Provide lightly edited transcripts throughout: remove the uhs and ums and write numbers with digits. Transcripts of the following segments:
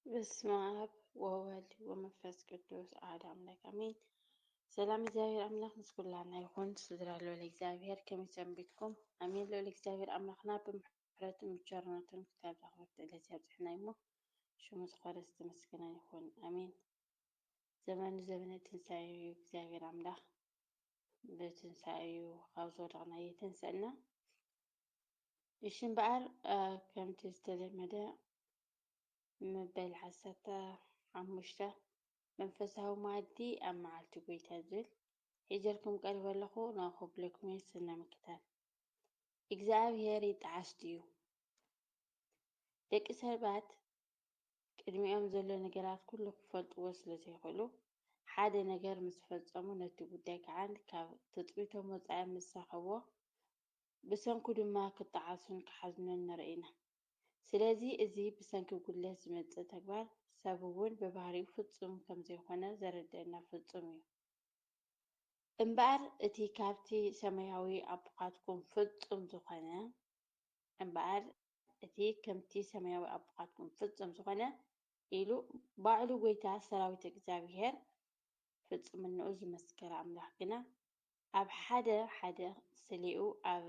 በስመ አብ ወወልድ ወመንፈስ ቅዱስ አሐዱ አምላክ አሜን። ሰላም እግዚአብሔር አምላክ ምስ ኩላና ይኹን። ስድራ ልዑል እግዚአብሔር ከመይ ሰንቢትኩም? አሜን። ልዑል እግዚአብሔር አምላክና ብምሕረቱን ብቸርነቱን ክሳብ ዛኽብርቲ ዕለት ያብፅሕና እሞ ሽሙ ዝኸበረ ዝተመስገነ ይኹን አሜን። ዘመኑ ዘመነ ትንሣኤ እዩ። እግዚአብሔር አምላክ ብትንሣኤኡ ካብ ዝወደቕና የተንስአና። ይሽን በዓል ከምቲ ዝተለመደ መበል 15 መንፈሳዊ መኣዲ ኣብ መዓልቲ ጎይታ ዝብል ሒጀልኩም ቀሪበ ኣለኹ። ንኸብለኩም እየ ስና ምክታል እግዚኣብሔር ይጠዓስ ድዩ? ደቂ ሰባት ቅድሚኦም ዘሎ ነገራት ኩሉ ክፈልጥዎ ስለዘይኽእሉ ሓደ ነገር ምስ ፈፀሙ ነቲ ጉዳይ ከዓ ካብ ትፅቢቶም ወፃኢ ምስ ረኸብዎ ብሰንኩ ድማ ክጠዓሱን ክሓዝኑን ንርኢ ኢና። ስለዚ እዚ ብሰንኪ ጉድለት ዝመፅእ ተግባር ሰብ እውን ብባህሪኡ ፍፁም ከም ዘይኮነ ዘረድአና ፍፁም እዩ። እምበኣር እቲ ካብቲ ሰማያዊ ኣቦኻትኩም ፍፁም ዝኾነ ኢሉ ባዕሉ ጎይታ ሰራዊት እግዚአብሔር ፍፁምንኡ ዝመስከረ ኣምላክ ግና ኣብ ሓደ ስሊኡ ኣብ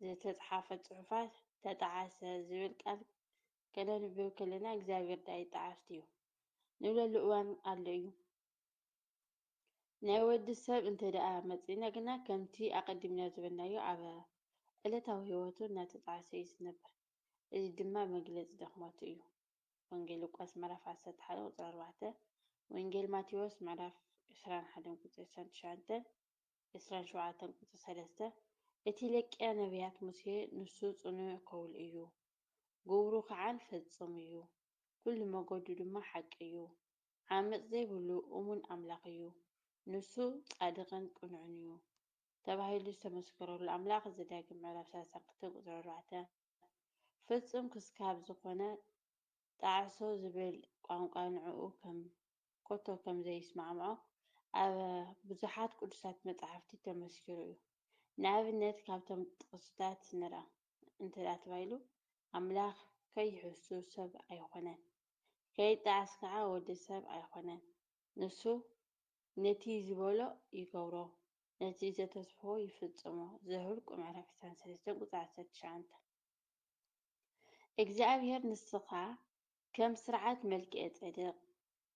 ዝተፅሓፈ ፅሑፋት ተጠዓሰ ዝብል ቃል ከነንብብ ከለና እግዚአብሔር ዳ ይጠዓስ ድዩ ንብለሉ እዋን ኣሎ እዩ። ናይ ወዲ ሰብ እንተደኣ መፂና ግና ከምቲ ኣቀዲምና ዝበልናዮ ኣብ ዕለታዊ ሂወቱ እናተጠዓሰ እዩ ዝነብር። እዚ ድማ መግለፂ ድኽመቱ እዩ። ወንጌል ሉቃስ ምዕራፍ 11 ቁፅሪ 4፣ ወንጌል ማቴዎስ ምዕራፍ 21 ቁፅሪ 29፣ 27 ቁፅሪ 3 እቲ ለቅያ ነቢያት ሙሴ ንሱ ጽኑዕ ከውል እዩ፣ ግብሩ ከዓን ፈጽም እዩ፣ ኩሉ መገዱ ድማ ሓቂ እዩ፣ ዓመፅ ዘይብሉ እሙን ኣምላኽ እዩ፣ ንሱ ጻድቕን ቅኑዕን እዩ ተባሂሉ ዝተመስከረሉ ኣምላኽ ዘዳግም ምዕራፍ 32 ቁፅሪ 4 ፍጹም ክስካብ ዝኾነ ጣዕሶ ዝብል ቋንቋ ንዕኡ ኮቶ ከም ዘይስማዕምዖ ኣብ ብዙሓት ቅዱሳት መጻሕፍቲ ተመስኪሩ እዩ። ንኣብነት ካብቶም ጥቅስታት ንርአ እንተዳ ተባሂሉ ኣምላኽ ከይሕሱ ሰብ ኣይኮነን፣ ከይጠዓስ ከዓ ወዲ ሰብ ኣይኮነን፣ ንሱ ነቲ ዝበሎ ይገብሮ፣ ነቲ ዘተስፍሖ ይፍጽሞ ዘኍልቍ ምዕራፍ 23 ቁፅሪ 19። እግዚአብሔር ንስኻ ከም ስርዓት መልክዕ ጼዴቅ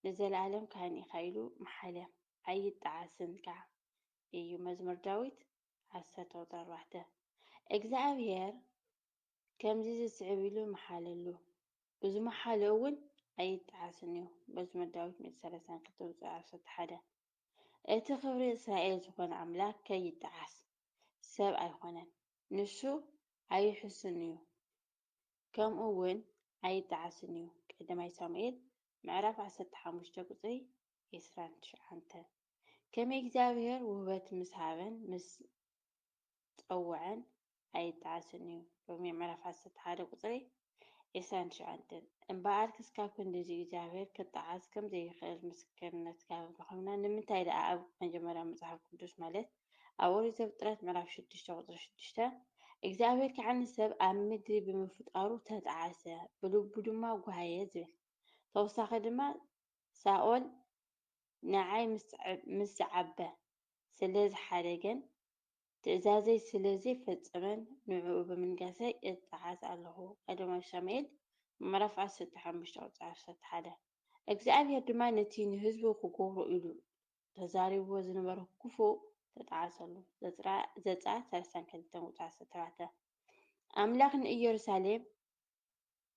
ንዘላለም ካህን ኢኻ ኢሉ መሓለ ኣይጠዓስን ከዓ እዩ። መዝሙር ዳዊት 10:4 እግዚአብሔር ከምዚ ዝስዕብ ኢሉ መሓለሉ እዚ መሓለ እውን ኣይጠዓስን እዩ። መዝሙር ዳዊት 132:11 እቲ ክብሪ እስራኤል ዝኾነ ኣምላክ ከይጠዓስ ሰብ ኣይኮነን፣ ንሱ ኣይሕሱን እዩ ከምኡ እውን ኣይጠዓስን እዩ። ቀዳማይ ሳሙኤል ምዕራፍ 15 ቁፅሪ 29 ከመይ እግዚአብሔር ውህበት ምስ ሃበን ምስ ፀውዐን ኣይጠዓስን እዩ። ሮሜ ምዕራፍ 11 ቁፅሪ 29 እምበኣር ክስካብ ክንዲዚ እግዚአብሔር ክጠዓስ ከም ዘይኽእል ምስክርነት ካብ ረኸብና ንምንታይ ደኣ ኣብ መጀመርያ መጽሓፍ ቅዱስ ማለት ኣብ ኦሪት ዘፍጥረት ምዕራፍ 6 ቁፅሪ 6 እግዚአብሔር ከዓ ሰብ ኣብ ምድሪ ብምፍጣሩ ተጠዓሰ ብልቡ ድማ ጓህየ ዝብል ተወሳኺ ድማ ሳኦል ንዓይ ምስ ዝዓበ ስለዝሓደገን ትእዛዘይ ስለዘይፈፀመን ንዕኡ ብምንጋሰይ እጠዓስ ኣለኹ። ቀዳማይ ሳሙኤል ምዕራፍ 15 ቁፅሪ 11 እግዚአብሔር ድማ ነቲ ንህዝቡ ክገብሮ ኢሉ ተዛሪብዎ ዝነበረ ክፉእ ተጠዓሰሉ። ዘጸአት 32 ቁፅሪ 17 ኣምላኽ ንኢየሩሳሌም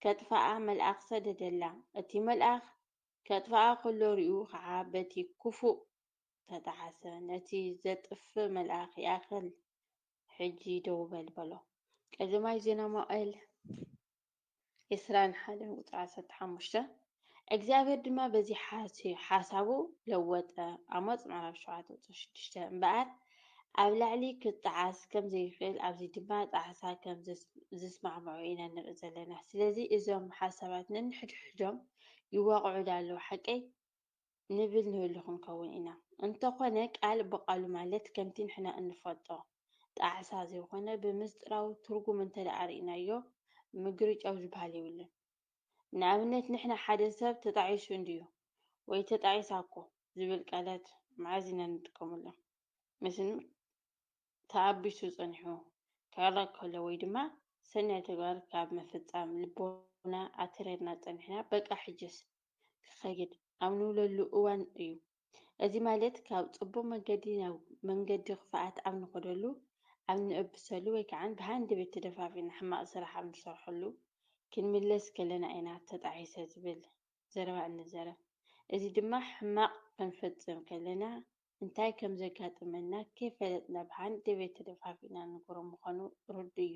ከጥፍኣ መልኣኽ ሰደደላ። እቲ መልኣኽ ከጥፍኣ ከሎ ርኡ ከዓ በቲ ክፉእ ተጠዓሰ። ነቲ ዘጥፍእ መልኣኽ ይኣክል ሕጂ ደው በል በሎ። ቀዳማይ ዜና መዋዕል 21 ቁፅሪ 15 እግዚአብሔር ድማ በዚ ሓሳቡ ለወጠ። አሞጽ ምዕራፍ 7 ቁፅሪ 6 እምበኣር ኣብ ላዕሊ ክጠዓስ ከም ዘይኽእል ኣብዚ ድማ ጣዕሳ ከም ዝስማዕምዑ ኢና ንርኢ ዘለና። ስለዚ እዞም ሓሳባት ነንሕድሕዶም ይዋቅዑ ዳለዉ ሓቀይ ንብል ንህሉ ክንከውን ኢና። እንተኾነ ቃል ብቃሉ ማለት ከምቲ ንሕና እንፈልጦ ጣዕሳ ዘይኮነ ብምስጥራዊ ትርጉም እንተደኣ ርኢናዮ ምግርጫው ዝበሃል ይብሉን። ንኣብነት ንሕና ሓደ ሰብ ተጣዒሱ እንድዩ ወይ ተጣዒሳኮ ዝብል ቃላት መዓዝ ኢና ንጥቀመሎም? ምስ ተኣቢሱ ፀኒሑ ክዕረቅ ከሎ ወይ ድማ ሰናይ ተግባር ካብ ምፍፃም ልቦና ኣትሪርና ፀኒሕና በቃ ሕጅስ ክኸይድ ኣብ ንብለሉ እዋን እዩ። እዚ ማለት ካብ ፅቡቅ መንገዲ ናብ መንገዲ ክፍኣት ኣብ ንኸደሉ ኣብ ንእብሰሉ ወይ ከዓ ብሃንደበት ተደፋፊና ሕማቅ ስራሕ ኣብ ንሰርሐሉ ክንምለስ ከለና ኢና ተጣዒሰ ዝብል ዘረባ እንዘረብ። እዚ ድማ ሕማቅ ክንፈፅም ከለና እንታይ ከም ዘጋጥመና ከይፈለጥና ብሃንደበት ተደፋፊና ንገብሮ ምዃኑ ርዱእ እዩ።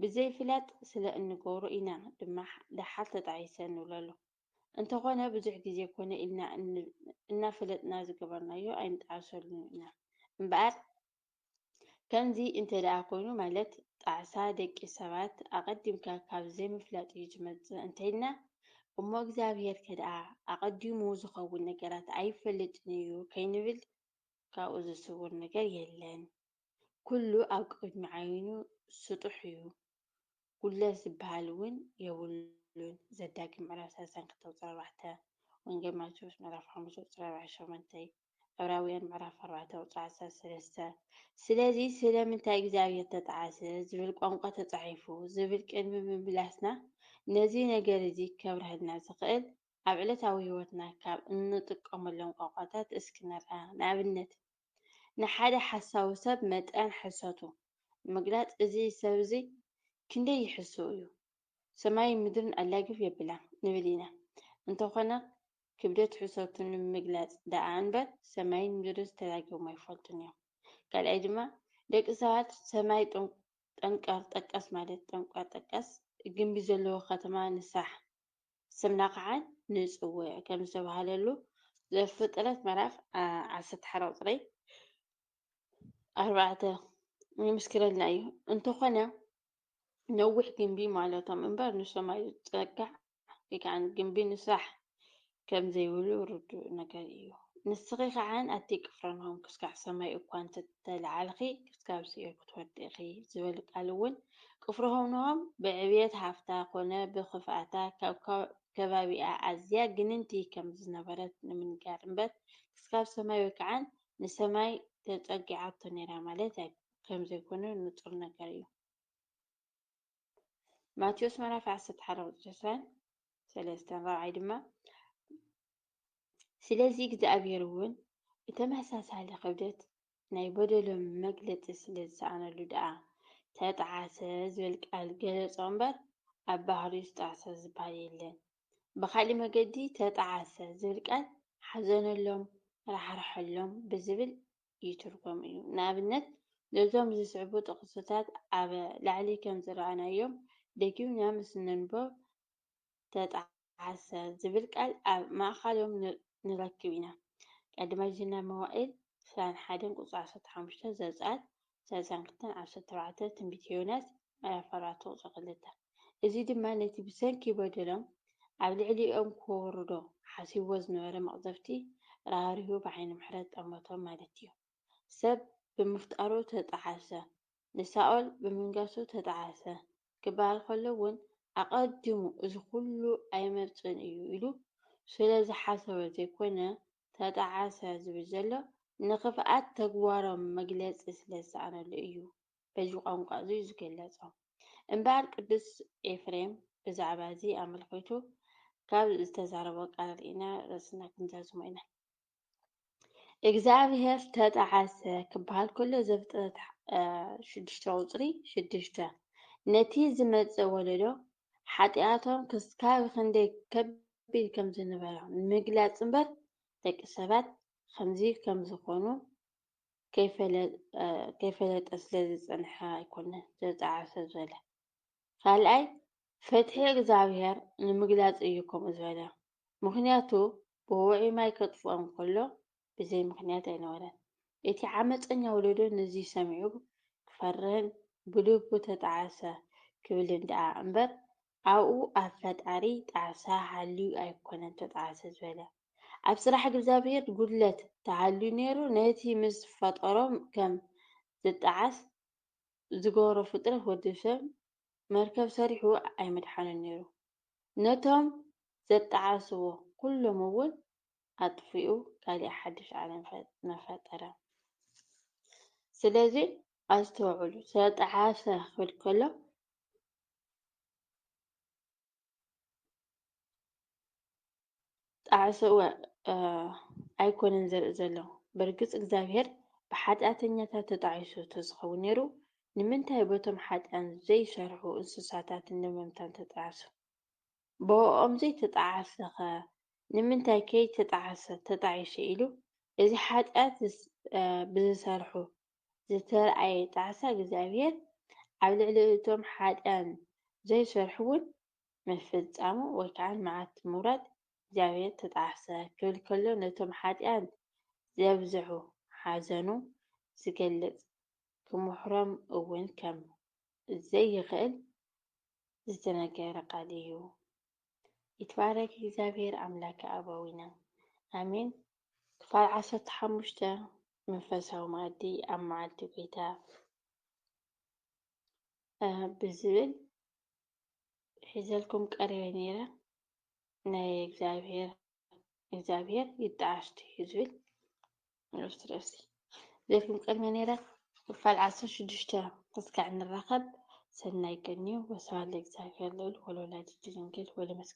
ብዘይፍላጥ ስለ እንገብሮ ኢና ድማ ድሓር ተጣዒሰ ንብለሉ። እንተኾነ ብዙሕ ግዜ ኮነ ኢልና እናፈለጥና ዝገበርናዮ ኣይንጣዓሰሉን ኢና እምበኣር ከምዚ እንተደኣ ኮይኑ ማለት ጣዕሳ ደቂ ሰባት ኣቐዲምካ ካብ ዘይምፍላጥ እዩ ዝመፅእ እንተይልና እሞ እግዚኣብሄር ከደኣ ኣቐዲሙ ዝኸውን ነገራት ኣይፈልጥን እዩ ከይንብል ካብኡ ዝስውር ነገር የለን። ኩሉ ኣብ ቅድሚ ዓይኑ ስጡሕ እዩ። ጉድለት ዝበሃል እውን የብሉን። ዘዳግም ምዕራፍ 32-4 ወንጌል ማቴዎስ ምዕራፍ 5-48 ዕብራውያን ምዕራፍ 4-13 ስለዚ ስለምንታይ እግዚኣብሔር ተጣዓሰ ዝብል ቋንቋ ተፃሒፉ ዝብል ቅድሚ ምምላስና ነዚ ነገር እዚ ከብረህልና ዝኽእል ኣብ ዕለታዊ ሂወትና ካብ እንጥቀመሎም ቋንቋታት እስኪ ንርአ። ንኣብነት ንሓደ ሓሳዊ ሰብ መጠን ሕሰቱ ምግላፅ እዚ ሰብ እዚ ክንደይ ይሕሱ እዩ ሰማይን ምድርን ኣላግፍ የብላ ንብል ኢና። እንተኾነ ክብደት ሕሰቱ ንምግላፅ ደኣ እምበር ሰማይን ምድርን ተላጊቦም ኣይፈልጡን እዮም። ካልኣይ ድማ ደቂ ሰባት ሰማይ ጠንቀር ጠቀስ ማለት ጠንቋር ጠቀስ ግንቢ ዘለዎ ከተማ ንስራሕ ሰምና ከዓ ንፅውዕ ከም ዝተባሃለሉ ዘፍጥረት ምዕራፍ 11-4 ይምስክረልና እዩ። እንተኾነ ነዊሕ ግንቢ ማለቶም እምበር ንሰማይ ዝፀጋዕ ወይ ከዓ ግንቢ ንስራሕ ከም ዘይብሉ ርዱእ ነገር እዩ። ንስኺ ከዓ ኣተይ ቅፍርናሆም ክስካዕ ሰማይ እኳ እንተለዓልኺ ክስካብ ሲኦል ክትወድቕ ኢኺ ዝብል ቃል እውን ቅፍርናሆም ብዕብየት ሃፍታ ኮነ ብኽፍኣታ ካብ ከባቢኣ ኣዝያ ግንንቲ ከም ዝነበረት ንምንጋር እምበር ክስካብ ሰማይ ወይ ከዓ ንሰማይ ተፀጊዓቶ ነይራ ማለት ከም ዘይኮነ ንፁር ነገር እዩ። ማቴዎስ ምዕራፍ 11-23 ራብዓይ ድማ ስለዚ እግዚኣብሔር እውን ብተመሳሳሊ ክብደት ናይ በደሎም መግለፂ ስለ ዝሰኣነሉ ደኣ ተጣዓሰ ዝብል ቃል ገለፆ እምበር ኣብ ባህሪኡ ዝተጣዓሰ ዝበሃል የለን። ብካሊእ መገዲ ተጣዓሰ ዝብል ቃል ሓዘነሎም ራሕራሐሎም ብዝብል ይትርጎም እዩ። ንኣብነት ነዞም ዝስዕቡ ጥቅስታት ኣብ ላዕሊ ከም ዝረኣናዮም ደጊምና ምስ ነንብብ ተጣዓሰ ዝብል ቃል ኣብ ማእኸሎም ንረክብ ኢና። ቀዳማይ ዜና መዋዕል 21-15 ዘፀአት 32-14 ትንቢት ዮናስ ምዕራፍ 4-2 እዚ ድማ ነቲ ብሰንኪ በደሎም ኣብ ልዕሊኦም ክወርዶ ሓሲብዎ ዝነበረ መቕዘፍቲ ራህሪሁ ብዓይኒ ምሕረት ጠመቶም ማለት እዩ። ሰብ ብምፍጣሩ ተጣዓሰ ንሳኦል ብምንጋሱ ተጣዓሰ ክበሃል ከሎ እውን ኣቐዲሙ እዚ ኩሉ ኣይመፅን እዩ ኢሉ ስለዝሓሰበ ዘይኮነ ተጣዓሰ ዝብል ዘሎ ንኽፍኣት ተግባሮም መግለፂ ስለዝሰኣነሉ እዩ በዚ ቋንቋ እዚ ዝገለፆ እምበኣር ቅዱስ ኤፍሬም ብዛዕባ እዚ ኣመልኪቱ ካብ ዝተዛረቦ ቃል ርኢና ርእስና ክንዛዝሞ ኢና። እግዚኣብሔር ተጣዓሰ ክበሃል ከሎ ዘፍጥረት 6:6 ነቲ ዝመፅእ ወለዶ ሓጢኣቶም ክስካብ ክንደይ ከቢድ ከም ዝነበረ ምግላፅ እምበር ደቂ ሰባት ከምዚ ከም ዝኾኑ ከይፈለጠ ስለዝፀንሐ ኣይኮነን ተጣዓሰ ዝበለ። ካልኣይ ፈትሒ እግዚኣብሔር ንምግላፅ እዩ ከምኡ ዝበለ። ምክንያቱ ብውዑይ ማይ ከጥፍኦም ከሎ ብዘይ ምክንያት ኣይነበረን። እቲ ዓመፀኛ ወለዶ ነዚ ሰሚዑ ክፈርህን ብልቡ ተጣዓሰ ክብልን ደኣ እምበር ኣብኡ ኣብ ፈጣሪ ጣዕሳ ሃልዩ ኣይኮነን ተጣዓሰ ዝበለ። ኣብ ስራሕ እግዚኣብሔር ጉድለት ተሃልዩ ነይሩ ነቲ ምስ ፈጠሮም ከም ዝጣዓስ ዝገበሮ ፍጥረት ወዲ ሰብ መርከብ ሰሪሑ ኣይመድሓኖን ነይሩ። ነቶም ዘጠዓስዎ ኩሎም እውን ኣጥፊኡ ካሊእ ሓድሽ ዓለም መፈጠረ። ስለዚ ኣስተውዕሉ፣ ዘጠዓሰ ክብል ከሎ ጣዕስኡ ኣይኮነን ዘርኢ ዘሎ። በርግፅ እግዚኣብሔር ብሓጢኣተኛታት ተጣዒሱ ተዝኸውን ነይሩ፣ ንምንታይ በቶም ሓጢኣን ዘይሰርሑ እንስሳታት ንምምታን ተጣዓሱ? ብኦም ዘይተጣዓሰ ኸ ንምንታይ ከይተጣዓሰ ተጣዒሱ ኢሉ? እዚ ሓጢኣት ብዝሰርሑ ዝተርኣየ ጣዕሳ እግዚኣብሔር ኣብ ልዕሊ እቶም ሓጢኣን ዘይሰርሑ እውን ምፍፃሙ ወይ ከዓ መዓት ምውራድ እግዚኣብሔር ተጣዓሰ ክብል ከሎ ነቶም ሓጢኣን ዘብዝሑ ሓዘኑ ዝገልፅ ክምሕሮም እውን ከም ዘይኽእል ዝተነገረ ቃል እዩ። ይትባረክ እግዚአብሔር ኣምላከ ኣበዊና ኣሜን። ክፋል 15 መንፈሳዊ መኣዲ ኣብ መኣዲ ጌታ ብዝብል ሒዘልኩም ቀሪበ ነይረ። ናይ እግዚአብሔር ይጣዓስ እዩ ዝብል ርእሲ ሒዘልኩም ቀሪበ ነይረ። ክፋል 16 ክሳዕ ንራኸብ ሰናይ ቀኒ ወስብሐት ለእግዚአብሔር ልዑል ወለወላዲቱ ድንግል ወለመስቀሉ